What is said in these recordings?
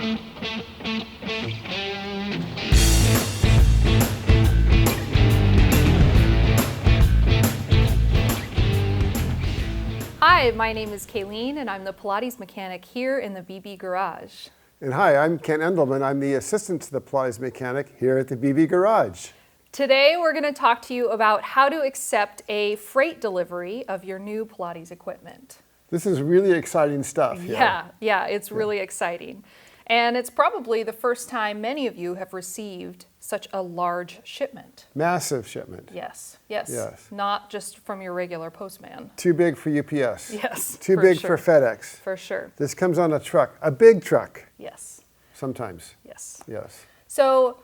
Hi, my name is Kayleen, and I'm the Pilates mechanic here in the BB Garage. And hi, I'm Ken Endelman. I'm the assistant to the Pilates mechanic here at the BB Garage. Today, we're going to talk to you about how to accept a freight delivery of your new Pilates equipment. This is really exciting stuff. Yeah, it's really exciting. And it's probably the first time many of you have received such a large shipment. Massive shipment. Yes. Not just from your regular postman. Too big for UPS. Yes. Too big for FedEx. For sure. This comes on a truck, a big truck. Yes. Sometimes. Yes. Yes. So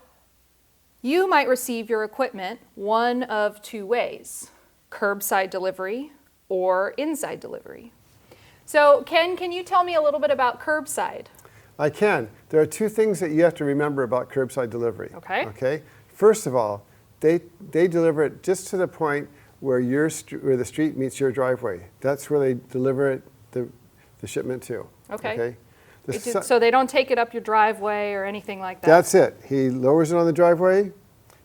you might receive your equipment one of two ways: curbside delivery or inside delivery. So Ken, can you tell me a little bit about curbside? I can. There are two things that you have to remember about curbside delivery. Okay. First of all, they deliver it just to the point where where the street meets your driveway. That's where they deliver it, the shipment to. Okay. So they don't take it up your driveway or anything like that? That's it. He lowers it on the driveway.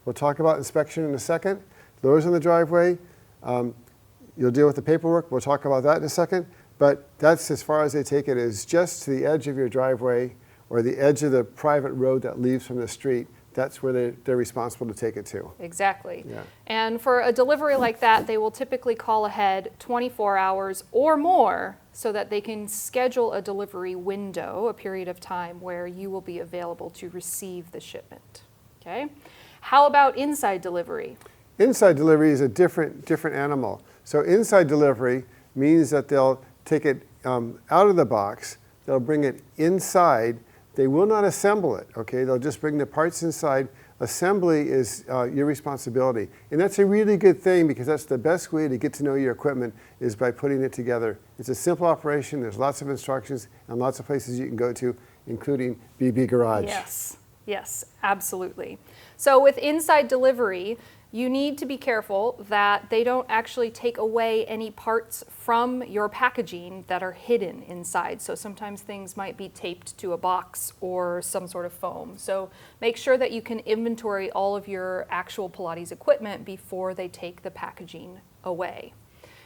We'll talk about inspection in a second. Lowers on the driveway. You'll deal with the paperwork. We'll talk about that in a second. But that's as far as they take it, is just to the edge of your driveway or the edge of the private road that leaves from the street. That's where they're responsible to take it to. Exactly. Yeah. And for a delivery like that, they will typically call ahead 24 hours or more so that they can schedule a delivery window, a period of time where you will be available to receive the shipment. Okay? How about inside delivery? Inside delivery is a different animal. So inside delivery means that they'll take it out of the box, they'll bring it inside. They will not assemble it, okay? They'll just bring the parts inside. Assembly is your responsibility. And that's a really good thing, because that's the best way to get to know your equipment, is by putting it together. It's a simple operation. There's lots of instructions and lots of places you can go to, including BB Garage. Yes, absolutely. So with inside delivery, you need to be careful that they don't actually take away any parts from your packaging that are hidden inside. So sometimes things might be taped to a box or some sort of foam. So make sure that you can inventory all of your actual Pilates equipment before they take the packaging away.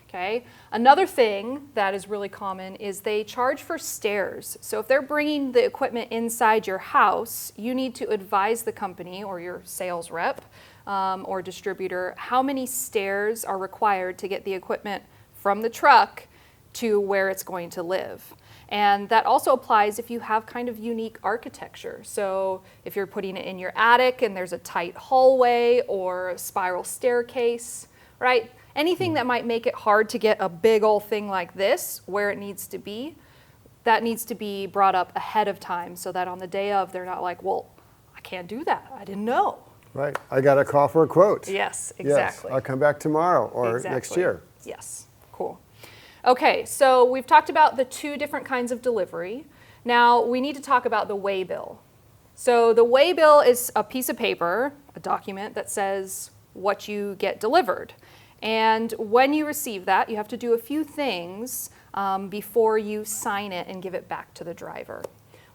Okay. Another thing that is really common is they charge for stairs. So if they're bringing the equipment inside your house, you need to advise the company or your sales rep or distributor how many stairs are required to get the equipment from the truck to where it's going to live. And that also applies if you have kind of unique architecture. So if you're putting it in your attic and there's a tight hallway or a spiral staircase, right? Anything that might make it hard to get a big old thing like this where it needs to be, that needs to be brought up ahead of time so that on the day of, they're not like, well, I can't do that. I didn't know. Right. I got a call for a quote. Yes, exactly. Yes, I'll come back tomorrow or next year. Yes, cool. Okay, so we've talked about the two different kinds of delivery. Now we need to talk about the waybill. So the waybill is a piece of paper, a document that says what you get delivered. And when you receive that, you have to do a few things before you sign it and give it back to the driver.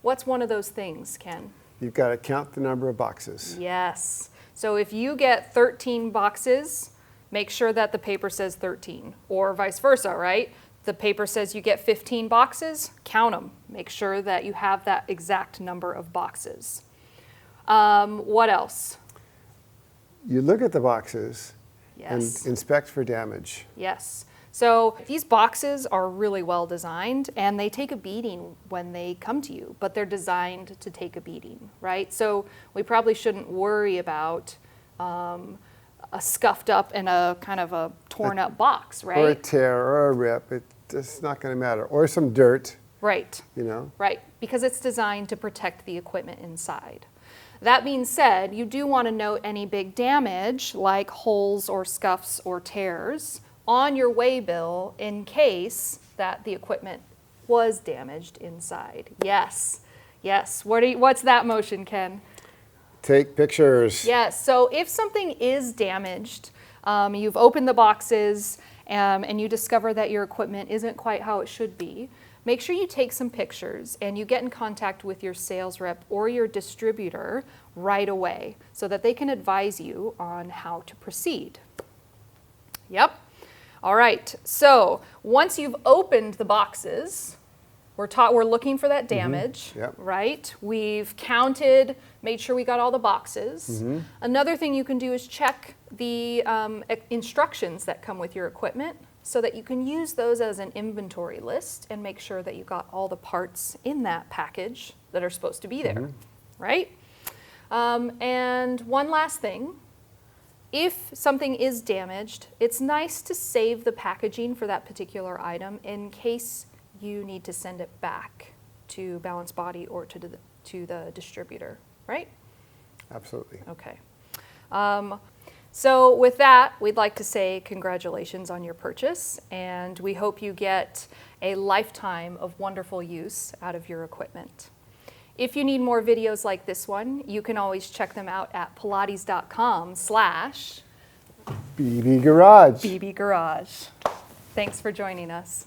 What's one of those things, Ken? You've got to count the number of boxes. Yes. So if you get 13 boxes, make sure that the paper says 13, or vice versa, right? The paper says you get 15 boxes, count them. Make sure that you have that exact number of boxes. What else? You look at the boxes. Yes. And inspect for damage. Yes. So these boxes are really well designed, and they take a beating when they come to you, but they're designed to take a beating, right? So we probably shouldn't worry about a scuffed up and a kind of a torn up box, right? Or a tear or a rip. It's not going to matter. Or some dirt. Right. You know? Right, because it's designed to protect the equipment inside. That being said, you do want to note any big damage, like holes or scuffs or tears, on your waybill in case that the equipment was damaged inside. Yes. What's that motion, Ken? Take pictures. Yes, so if something is damaged, you've opened the boxes and you discover that your equipment isn't quite how it should be, make sure you take some pictures and you get in contact with your sales rep or your distributor right away so that they can advise you on how to proceed. Yep. All right. So once you've opened the boxes, we're looking for that damage, Yep. right? We've counted, made sure we got all the boxes. Another thing you can do is check the instructions that come with your equipment so that you can use those as an inventory list and make sure that you got all the parts in that package that are supposed to be there, right? And one last thing. If something is damaged, it's nice to save the packaging for that particular item in case you need to send it back to Balanced Body or to the distributor, right? Absolutely. Okay. So with that, we'd like to say congratulations on your purchase, and we hope you get a lifetime of wonderful use out of your equipment. If you need more videos like this one, you can always check them out at pilates.com/BB BB Garage. Garage. Thanks for joining us.